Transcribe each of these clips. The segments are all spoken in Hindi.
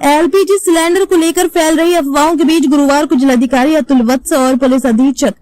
एलपीजी सिलेंडर को लेकर फैल रही अफवाहों के बीच गुरुवार को जिलाधिकारी अतुल वत्स और पुलिस अधीक्षक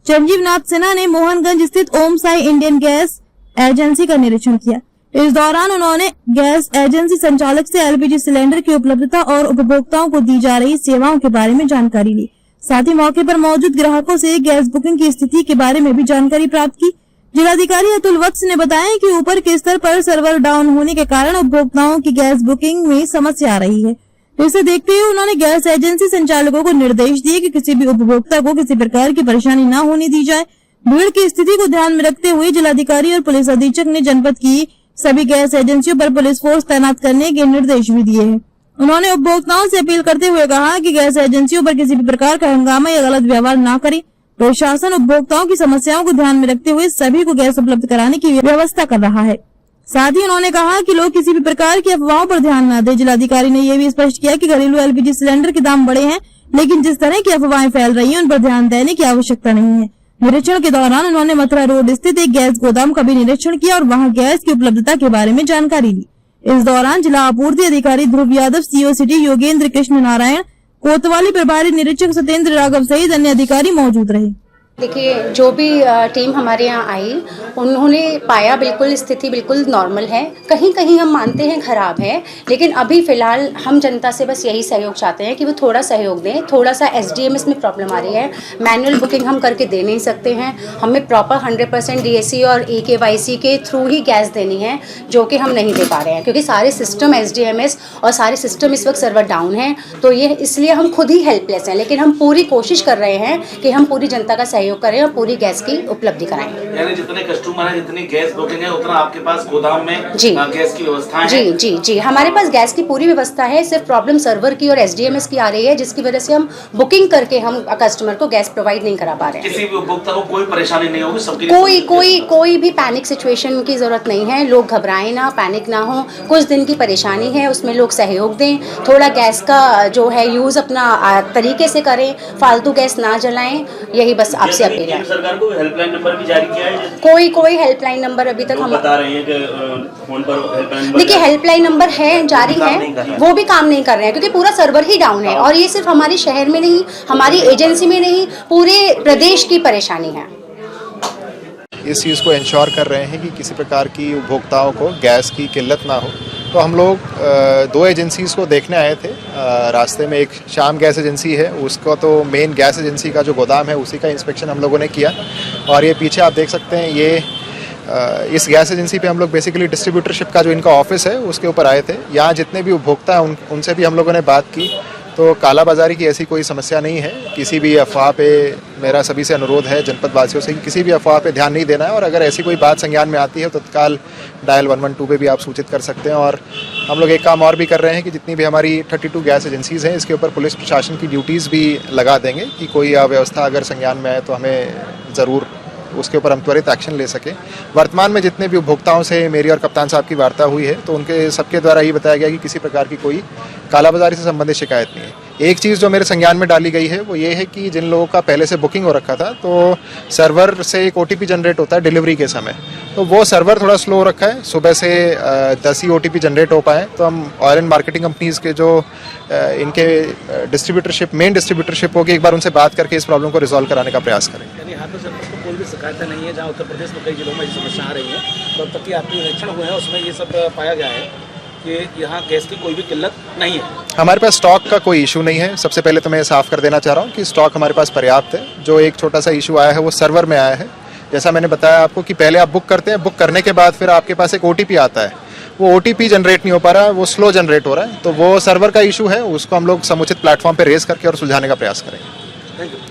चंजीव नाथ सिन्हा ने मोहनगंज स्थित ओम साई इंडियन गैस एजेंसी का निरीक्षण किया। इस दौरान उन्होंने गैस एजेंसी संचालक से एलपीजी सिलेंडर की उपलब्धता और उपभोक्ताओं को दी जा रही सेवाओं के बारे में जानकारी ली। साथ ही मौके पर मौजूद ग्राहकों से गैस बुकिंग की स्थिति के बारे में भी जानकारी प्राप्त की। जिलाधिकारी अतुल वत्स ने बताया कि ऊपर के स्तर पर सर्वर डाउन होने के कारण उपभोक्ताओं की गैस बुकिंग में समस्या आ रही है। इसे देखते हुए उन्होंने गैस एजेंसी संचालकों को निर्देश दिए कि किसी भी उपभोक्ता को किसी प्रकार की परेशानी न होने दी जाए। भीड़ की स्थिति को ध्यान में रखते हुए जिलाधिकारी और पुलिस अधीक्षक ने जनपद की सभी गैस एजेंसियों पर पुलिस फोर्स तैनात करने के निर्देश भी दिए हैं। उन्होंने उपभोक्ताओं से अपील करते हुए कहा कि गैस एजेंसियों पर किसी भी प्रकार का हंगामा या गलत व्यवहार न करें। प्रशासन उपभोक्ताओं की समस्याओं को ध्यान में रखते हुए सभी को गैस उपलब्ध कराने की व्यवस्था कर रहा है। साथ ही उन्होंने कहा कि लोग किसी भी प्रकार की अफवाहों पर ध्यान न दें। जिलाधिकारी ने यह भी स्पष्ट किया कि घरेलू एलपीजी सिलेंडर के दाम बढ़े हैं, लेकिन जिस तरह की अफवाहें फैल रही हैं उन पर ध्यान देने की आवश्यकता नहीं है। निरीक्षण के दौरान उन्होंने मथुरा रोड स्थित एक गैस गोदाम का भी निरीक्षण किया और वहां गैस की उपलब्धता के बारे में जानकारी ली। इस दौरान जिला आपूर्ति अधिकारी ध्रुव यादव, सीओ सिटी योगेंद्र कृष्ण नारायण, कोतवाली प्रभारी निरीक्षक सत्येंद्र राघव सहित अन्य अधिकारी मौजूद रहे। देखिए, जो भी टीम हमारे यहाँ आई उन्होंने पाया बिल्कुल स्थिति बिल्कुल नॉर्मल है। कहीं कहीं हम मानते हैं खराब है, लेकिन अभी फ़िलहाल हम जनता से बस यही सहयोग चाहते हैं कि वो थोड़ा सहयोग दें। थोड़ा सा एसडीएमएस में प्रॉब्लम आ रही है, मैनुअल बुकिंग हम करके दे नहीं सकते हैं। हमें प्रॉपर 100% डीएससी और ईकेवाईसी के थ्रू ही गैस देनी है, जो कि हम नहीं दे पा रहे हैं क्योंकि सारे सिस्टम एसडीएमएस और सारे सिस्टम इस वक्त सर्वर डाउन हैं। तो ये इसलिए हम खुद ही हेल्पलेस हैं, लेकिन हम पूरी कोशिश कर रहे हैं कि हम पूरी जनता का सहयोग करें और पूरी गैस की उपलब्धि कराएं। यानी जितने कस्टमर हैं, जितनी गैस बुकिंग है, उतना आपके पास गोदाम में जी गैस की व्यवस्था है? जी जी जी, हमारे पास गैस की पूरी व्यवस्था है। सिर्फ प्रॉब्लम सर्वर की और एसडीएमएस की आ रही है, जिसकी वजह से हम बुकिंग करके हम कस्टमर को गैस प्रोवाइड नहीं करा पा रहे हैं। किसी भी उपभोक्ता को कोई परेशानी नहीं होगी? सबके कोई भी पैनिक सिचुएशन की जरूरत नहीं है। लोग घबराएं ना, पैनिक ना हो। कुछ दिन की परेशानी है, उसमें लोग सहयोग दें। थोड़ा गैस का जो है यूज अपना तरीके से करें, फालतू गैस ना जलाएं। यही बस आपसे अपील है। सरकार को हेल्पलाइन नंबर भी जारी किया है? कोई हेल्पलाइन नंबर अभी तक हम बता रहे हैं कि फोन पर हेल्पलाइन नंबर। देखिए, हेल्पलाइन नंबर है, जारी है, वो भी काम नहीं कर रहे हैं क्योंकि पूरा सर्वर ही डाउन है। और ये सिर्फ हमारे शहर में नहीं, हमारी एजेंसी में नहीं, पूरे प्रदेश की परेशानी है। इस चीज़ को इंश्योर कर रहे हैं कि किसी प्रकार की उपभोक्ताओं को गैस की किल्लत ना हो। तो हम लोग 2 एजेंसीज़ को देखने आए थे। रास्ते में एक श्याम गैस एजेंसी है, उसका तो मेन गैस एजेंसी का जो गोदाम है उसी का इंस्पेक्शन हम लोगों ने किया। और ये पीछे आप देख सकते हैं, ये इस गैस एजेंसी पे हम लोग बेसिकली डिस्ट्रीब्यूटरशिप का जो इनका ऑफिस है उसके ऊपर आए थे। यहाँ जितने भी उपभोक्ता हैं उनसे भी हम लोगों ने बात की, तो कालाबाजारी की ऐसी कोई समस्या नहीं है। किसी भी अफवाह पे मेरा सभी से अनुरोध है, जनपद वासियों से, कि किसी भी अफवाह पे ध्यान नहीं देना है। और अगर ऐसी कोई बात संज्ञान में आती है तो तत्काल डायल 112 पे भी आप सूचित कर सकते हैं। और हम लोग एक काम और भी कर रहे हैं कि जितनी भी हमारी 32 गैस एजेंसीज़ हैं, इसके ऊपर पुलिस प्रशासन की ड्यूटीज़ भी लगा देंगे कि कोई अव्यवस्था अगर संज्ञान में आए तो हमें ज़रूर उसके ऊपर हम त्वरित एक्शन ले सकें। वर्तमान में जितने भी उपभोक्ताओं से मेरी और कप्तान साहब की वार्ता हुई है, तो उनके सबके द्वारा ये बताया गया कि किसी प्रकार की कोई कालाबाजारी से संबंधित शिकायत नहीं है। एक चीज़ जो मेरे संज्ञान में डाली गई है वो ये है कि जिन लोगों का पहले से बुकिंग हो रखा था, तो सर्वर से एक OTP जनरेट होता है डिलीवरी के समय, तो वो सर्वर थोड़ा स्लो हो रखा है। सुबह से 10 ही OTP जनरेट हो पाए। तो हम ऑयल एंड मार्केटिंग कंपनीज़ के जो इनके मेन डिस्ट्रीब्यूटरशिप होगी, एक बार उनसे बात करके इस प्रॉब्लम को रिजॉल्व कराने का प्रयास करेंगे। यहाँ तो कोई भी शिकायत नहीं है। जहाँ उत्तर प्रदेश में कई जिलों में ये समस्या आ रही है, तो अब तक की आपके निरीक्षण हुए हैं उसमें ये सब पाया गया है कि यहाँ गैस की कोई भी किल्लत नहीं है। हमारे पास स्टॉक का कोई इशू नहीं है। सबसे पहले तो मैं साफ कर देना चाह रहा हूँ कि स्टॉक हमारे पास पर्याप्त है। जो एक छोटा सा इशू आया है वो सर्वर में आया है। जैसा मैंने बताया आपको कि पहले आप बुक करते हैं, बुक करने के बाद फिर आपके पास एक OTP आता है, वो OTP जनरेट नहीं हो पा रहा है, वो स्लो जनरेट हो रहा है। तो वो सर्वर का इशू है, उसको हम लोग समुचित प्लेटफॉर्म पर रेज करके और सुलझाने का प्रयास करेंगे। Thank you.